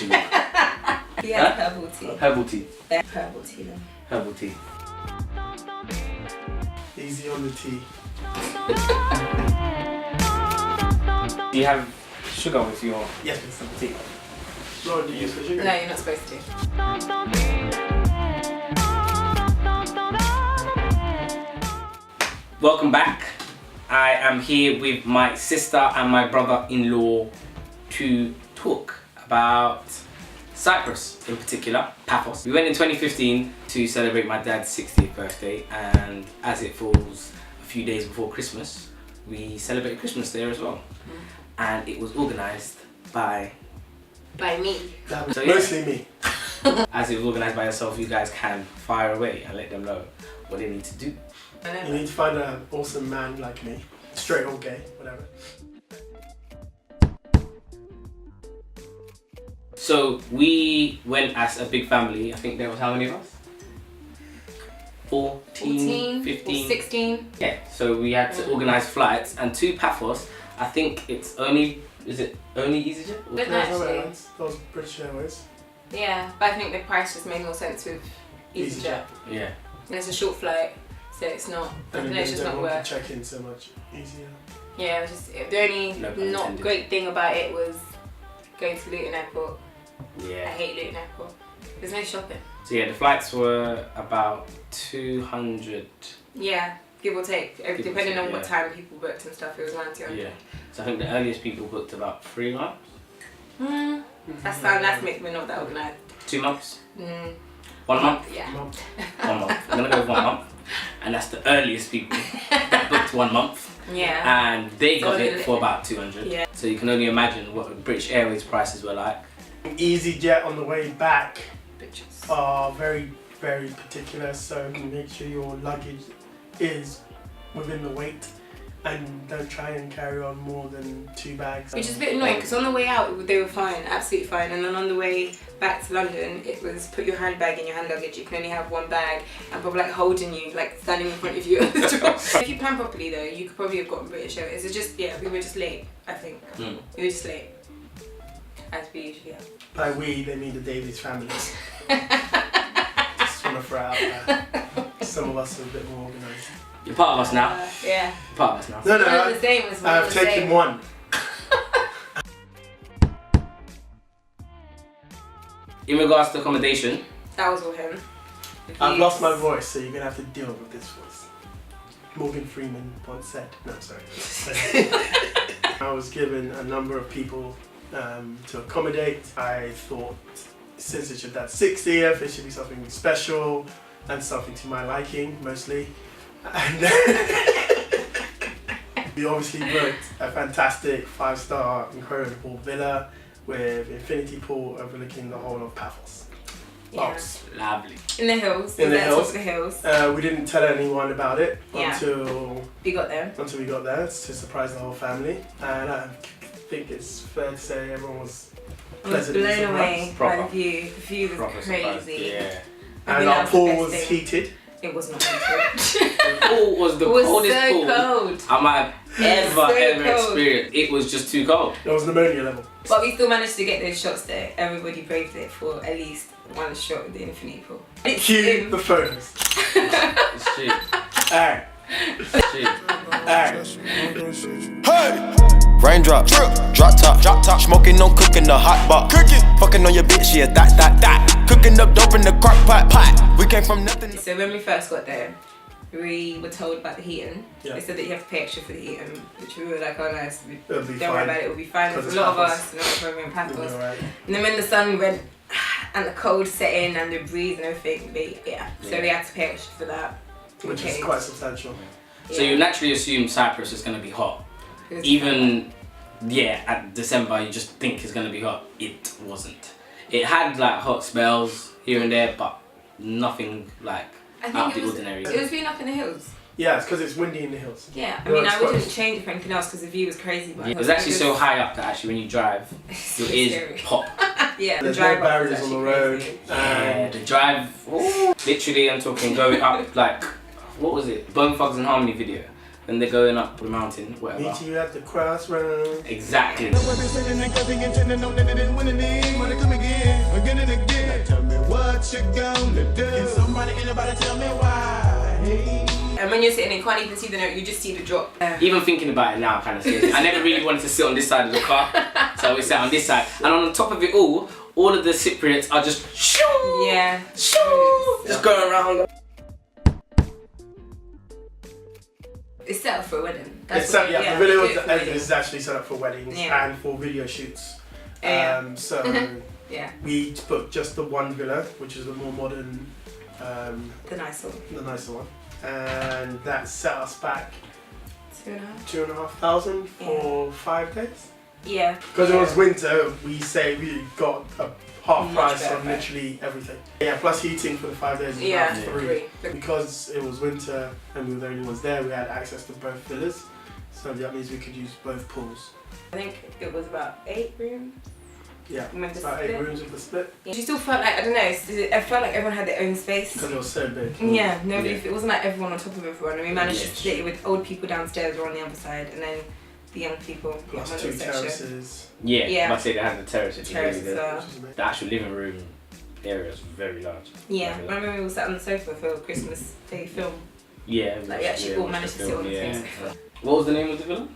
exclamation mark. Yeah, herbal tea. Herbal tea. Herbal tea then. Herbal tea. Easy on the tea. Do you have sugar with your Yes, please. tea? Laura, do you use the sugar? No, you're not supposed to. Welcome back. I am here with my sister and my brother-in-law to talk about Cyprus, in particular, PAPHOS. We went in 2015 to celebrate my dad's 60th birthday, and as it falls a few days before Christmas, we celebrated Christmas there as well. And it was organised by me. So, yeah. Mostly me. As it was organised by yourself, you guys can fire away and let them know what they need to do. You need to find an awesome man like me. Straight or gay, whatever. So we went as a big family. I think there was how many of us? 14, 15, 16. Yeah, so we had to organise flights, and to PAPHOS, I think it's only, is it only EasyJet? Don't know actually. That was British Airways. Yeah, but I think the price just made more sense with EasyJet. Yeah. And it's a short flight, so it's not, I don't know, it's just not worth. Check in so much easier. Yeah, it was just, the only not great thing about it was going to Luton Airport. Yeah. I hate Luton Airport. There's no shopping. So yeah, the flights were about 200. Yeah, give or take. Depending on what yeah. time people booked and stuff, it was around 200. Yeah. So I think the earliest people booked about 3 months. That's makes me not that organised. 2 months? 1 month? Yeah. 1 month. I'm gonna go with 1 month. And that's the earliest people that booked 1 month. Yeah. And they got it for about 200. Yeah. So you can only imagine what British Airways prices were like. EasyJet on the way back Bitches. are very, very particular, so make sure your luggage is within the weight and don't try and carry on more than 2 bags. Which is a bit annoying because on the way out they were fine, absolutely fine, and then on the way back to London it was put your handbag in your hand luggage, you can only have 1 bag, and probably like holding you, like standing in front of you at the door. If you plan properly though, you could probably have gotten British Airways. It's just, yeah, we were just late, I think. We were just late. As we usually are. By we, they mean the Davies family. Just want to throw it out there. Some of us are a bit more organised. You're part of us now. Yeah. You're part of us now. No, I've taken 1. In regards to accommodation, that was all him. I've lost my voice, so you're going to have to deal with this voice. Morgan Freeman once said. No, sorry. I was given a number of people to accommodate. I thought, since it's your dad's 60th, it should be something special and something to my liking, mostly. And we obviously booked a fantastic 5-star, incredible villa with infinity pool overlooking the whole of PAPHOS. Yeah. lovely. In the hills. In the Top hills. of the hills. We didn't tell anyone about it until we got there. Until we got there to surprise the whole family, and I think it's fair to say everyone was pleasantly blown away by the Proper. view. The view was Proper crazy. Yeah. And our pool was heated. It was not heated. The pool was the coldest so pool cold. I might have ever cold. experienced. It was just too cold. It was pneumonia level. But we still managed to get those shots there. Everybody braved it for at least 1 shot with the infinity pool. Cue the photos. It's true. Alright. It's true. Alright. Hey! Raindrops, drop top, smoking, no cooking the hot pot, fucking on your bitch, yeah, that, cooking up dope in the crock pot. We came from nothing. So when we first got there, we were told about the heating. Yeah. They said that you have to pay extra for the heating, which we were like, oh nice, It'll be don't worry fine. about it, it'll be fine. There's a lot of us, and we're in It'll be PAPHOS. alright. And then when the sun went and the cold set in and the breeze and everything, so we had to pay extra for that. Which is quite substantial. So you naturally assume Cyprus is going to be hot. Even, at December you just think it's going to be hot. It wasn't. It had like hot spells here and there, but nothing like out of the ordinary. It was being up in the hills. Yeah, it's because it's windy in the hills. Yeah, I mean, I wouldn't change it for anything else because the view was crazy. But It was actually so high up that actually when you drive, your ears pop. Yeah, There's the no drive barriers on the road. Yeah, the drive, literally I'm talking going up like, what was it? Bone Thugs and Harmony video. When they're going up the mountain, whatever. Meet you at the crossroads. Exactly. anybody tell me why? Hey. And when you're sitting, you can't even see the note, you just see the drop. Even thinking about it now kind of scares me. I never really wanted to sit on this side of the car, so I always sat on this side. And on top of it all of the Cypriots are just shoo, Yeah. shoo, just going around. It's set up for a wedding. The video is actually set up for weddings Yeah. and for video shoots. Yeah. So Yeah. we booked just the one villa, which is the more modern, The nice one. the nicer one, and that set us back 2.5. 2,500 for 5 days. Yeah. Because it was winter, we got a half Much price better. on literally everything. Yeah, plus heating for the 5 days. Yeah. Was free. Because it was winter and we were the only ones there, we had access to both villas, so that means we could use both pools. I think it was about 8 rooms. Yeah, Remember it's about the 8 split? rooms with the split. Yeah. You still felt like, I don't know, I felt like everyone had their own space. Because it was so big. Yeah, nobody. Yeah. It wasn't like everyone on top of everyone, and we managed Yeah, to split it with old people downstairs or on the other side, and then the young people on Plus the 2 section. terraces. Yeah, Yeah. I say they had the terraces. Terraces really are- Which is amazing. The actual living room area is very large. Yeah, Very I remember we all sat on the sofa for Christmas Day film. Yeah, Like we actually all watched managed the to sit on film, the yeah. same sofa. What was the name of the villa?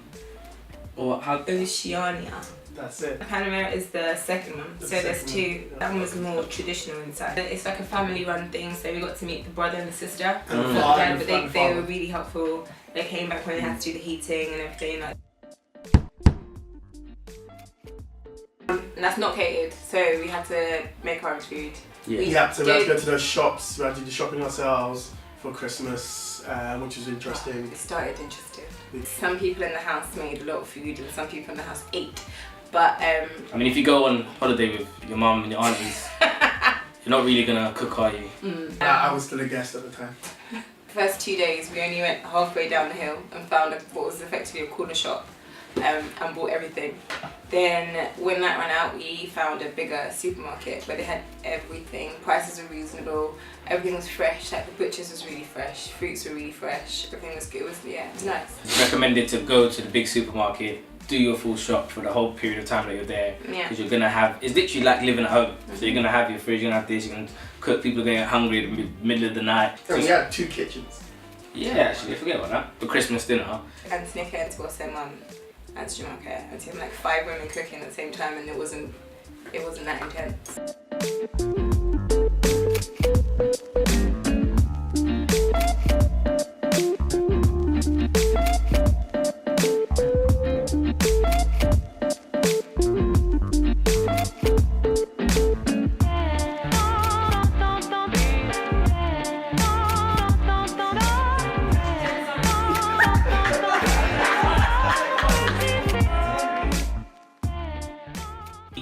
Or how? Oceania. That's it. Panamera is the second one, The so there's second two. one, yeah. That one was more traditional inside. It's like a family-run thing, so we got to meet the brother and the sister. And the Mm. father Dad, and but the they father. were really helpful. They came back when they had to do the heating and everything. Like, and that's not catered, so we had to make our own food. Yeah. Yeah, so we had to go to those shops, we had to do the shopping ourselves for Christmas, which was interesting. It started interesting. Some people in the house made a lot of food and some people in the house ate. But I mean, if you go on holiday with your mum and your aunties, you're not really gonna cook, are you? I was still a guest at the time. first 2 days we only went halfway down the hill and found what was effectively a corner shop and bought everything. Then when that ran out, we found a bigger supermarket where they had everything. Prices were reasonable, everything was fresh, like the butchers was really fresh, fruits were really fresh, everything was good. It was nice. It's recommended to go to the big supermarket, do your full shop for the whole period of time that you're there, Yeah. because you're gonna have, it's literally like living at home. So you're gonna have your fridge, you're gonna have this, you're gonna cook, people are gonna get hungry in the middle of the night. And we had 2 kitchens. Yeah, actually, forget about that. For Christmas dinner. And Snicker and Tawase mum and Jamaica and to like 5 women cooking at the same time, and it wasn't that intense.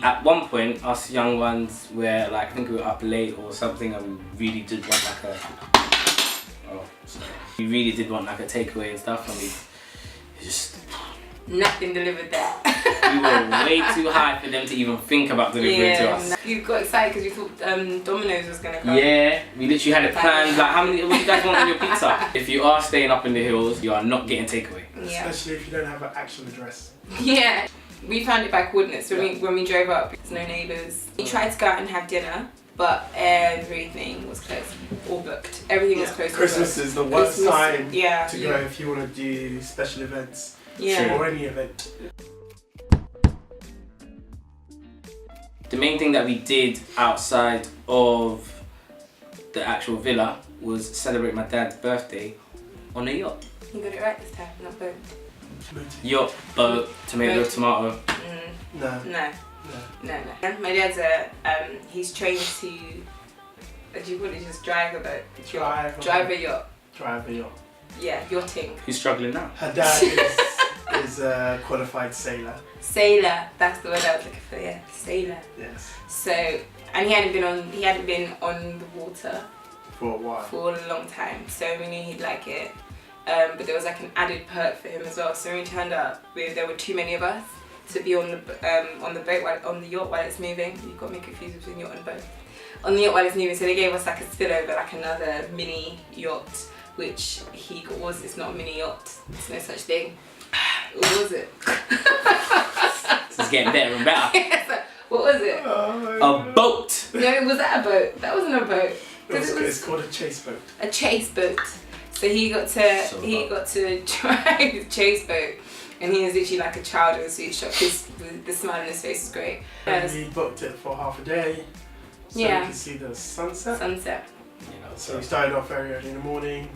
At one point, us young ones were like, I think we were up late or something, and we really did want like a, oh, sorry. We really did want like a takeaway and stuff, and we just, Nothing delivered there. we were way too high for them to even think about delivering to us. You got excited because you thought Domino's was gonna come. Yeah, we literally had it planned, like what do you guys want on your pizza? If you are staying up in the hills, you are not getting takeaway. Yeah. Especially if you don't have an actual address. Yeah. We found it by coordinates when we drove up. There's no neighbours. We tried to go out and have dinner, but everything was closed or booked. Everything was closed. Christmas is the worst Christmas, time yeah, to go if you want to do special events Yeah. or any event. The main thing that we did outside of the actual villa was celebrate my dad's birthday on a yacht. You got it right this time, not both. Yacht, boat, tomato, Boat. tomato. No. No. My dad's he's trained to, what do you call it, just drive a boat. Drive a yacht. Drive a yacht. Yeah, yachting. Who's struggling now? Her dad is a qualified sailor. Sailor, that's the word I was looking for, yeah. Sailor. Yes. So, and he hadn't been on the water For a while. for a long time, so we knew he'd like it. But there was like an added perk for him as well. So when we turned up, there were too many of us to be on the boat on the yacht while it's moving. You've got me confused between yacht and boat. On the yacht while it's moving, so they gave us like a spillover, like another mini yacht, which he got. It's not a mini yacht. There's no such thing. What was it? This is getting better and better. What was it? A boat! No, was that a boat? That wasn't a boat. It's called a chase boat. A chase boat. So he got to drive the chase boat, and he was literally like a child in a sweet shop. The smile on his face was great. And we booked it for half a day, so you can see the sunset. So we started off very early in the morning.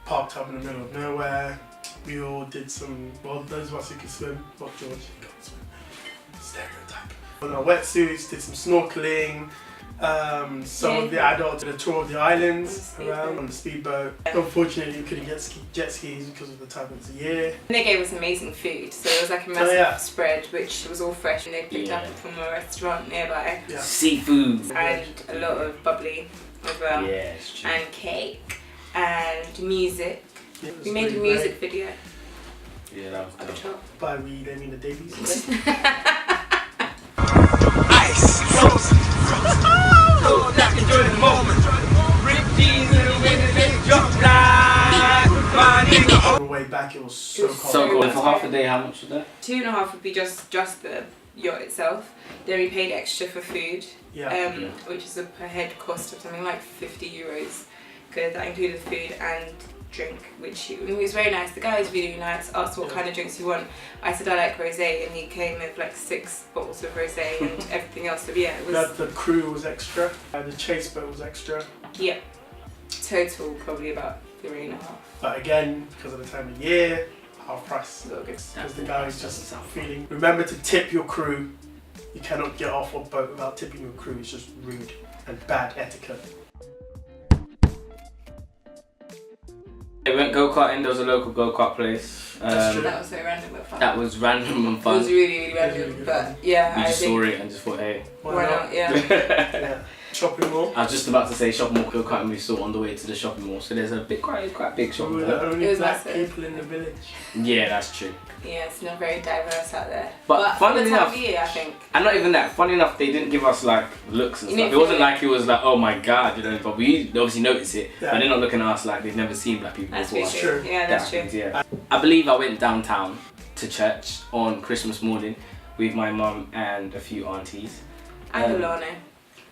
Parked up in the middle of nowhere. We all did some, well, those of us who can swim, not George, he can't swim. Stereotype. On our wetsuits, did some snorkeling. Some of the adults did a tour of the islands around on the speedboat. Unfortunately, we couldn't get jet skis because of the time of the year. And they gave us amazing food, so it was like a massive spread, which was all fresh, and they picked up from a restaurant nearby. Yeah. Seafood. And a lot of bubbly as well. Yeah, it's true. And cake. And music. Yeah, we made a music video. Yeah, that was dope. By we, they mean the Davies. Ice, frozen. So that enjoy the moment. Rip jeans in the wind and jump like. On the way back, it was so cold. So cold. And for half a day, how much was that? 2.5 would be just the yacht itself. Then we paid extra for food, which is a per head cost of something like €50. Because that included food and drink, which he was very nice. The guy was really nice, asked what kind of drinks you want. I said I like rosé, and he came with like 6 bottles of rosé and everything else. So yeah, it was. The crew was extra, and the chase boat was extra. Yeah, total probably about 3.5. But again, because of the time of year, half price. Because the guy was just feeling. Remember to tip your crew. You cannot get off a boat without tipping your crew. It's just rude and bad etiquette. We went go-karting, there was a local go-kart place. That was so random but fun. That was random and fun. It was really random, but yeah, we just saw it and just thought, hey. Why not? Yeah. Yeah. Shopping mall. I was just about to say shopping mall go-karting we saw on the way to the shopping mall. So there's a big, quite big shopping We mall. were the only black massive. people in the village. Yeah, that's true. Yeah, it's not very diverse out there. But funnily enough, time of year, I think. And not even that, funny enough, they didn't give us like looks and You stuff. need It wasn't to- like it was like, oh my god, you know, but we obviously noticed it. Yeah. But they're not looking at us like they've never seen black people That's before. true. Yeah, that's true. Happens, yeah. I believe I went downtown to church on Christmas morning with my mum and a few aunties. And Alana.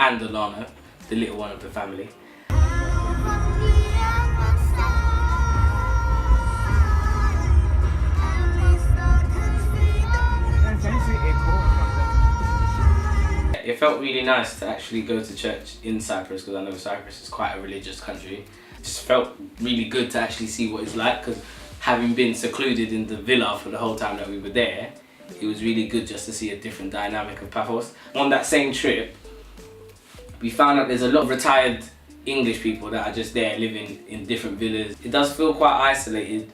And Alana, the little one of the family. It felt really nice to actually go to church in Cyprus, because I know Cyprus is quite a religious country. It just felt really good to actually see what it's like, because having been secluded in the villa for the whole time that we were there, it was really good just to see a different dynamic of Paphos. On that same trip, we found out there's a lot of retired English people that are just there living in different villas. It does feel quite isolated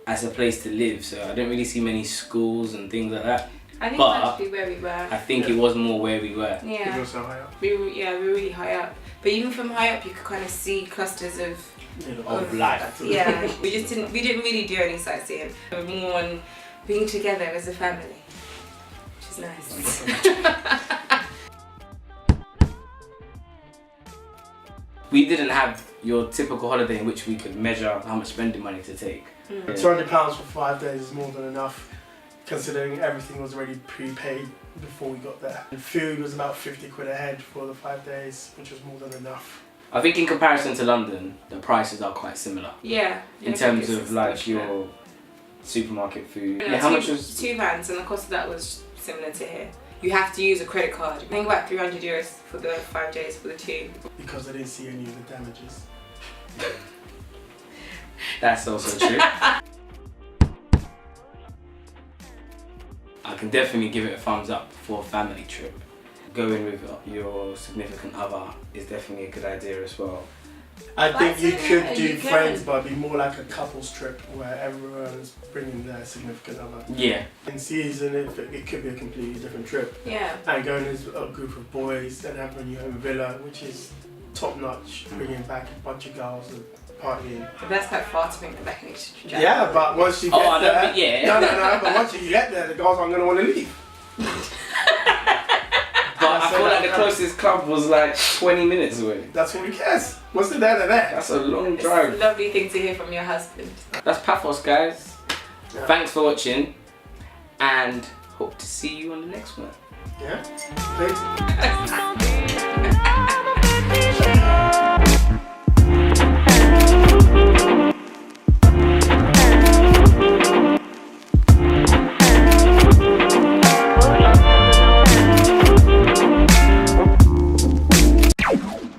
as a place to live, so I don't really see many schools and things like that. I think But that's actually where we were. I think it was more where we were. We Yeah. were so high up. We were really high up. But even from high up, you could kind of see clusters of Of life. Yeah, we didn't really do any sightseeing. We were more on being together as a family, which is nice. We didn't have your typical holiday in which we could measure how much spending money to take. £200 for 5 days is more than enough, considering everything was already prepaid before we got there. And food was about 50 quid a head for the 5 days, which was more than enough. I think in comparison to London, the prices are quite similar. Yeah. In terms of like your supermarket food. No, Yeah, how much was? 2 vans, and the cost of that was similar to here. You have to use a credit card. I think about €300 for the 5 days for the 2. Because I didn't see any of the damages. That's also true. I can definitely give it a thumbs up for a family trip. Going with your significant other is definitely a good idea as well. I think you That's could okay, do you can. friends, but it'd be more like a couples trip where everyone's bringing their significant other. Yeah. In season, it could be a completely different trip. Yeah. And going as a group of boys, then having your own villa, which is top notch, bringing back a bunch of girls and partying. But that's quite far to bring them back next to Japan. Yeah, but once you get Oh, I don't there, think- yeah. no, but once you get there, the girls aren't gonna want to leave. But I feel like the closest club was like 20 minutes away. That's what we cares. Once they're there, they're there. That's a long It's drive. a lovely thing to hear from your husband. That's Paphos, guys. Yeah. Thanks for watching, and hope to see you on the next one. Yeah. Thanks.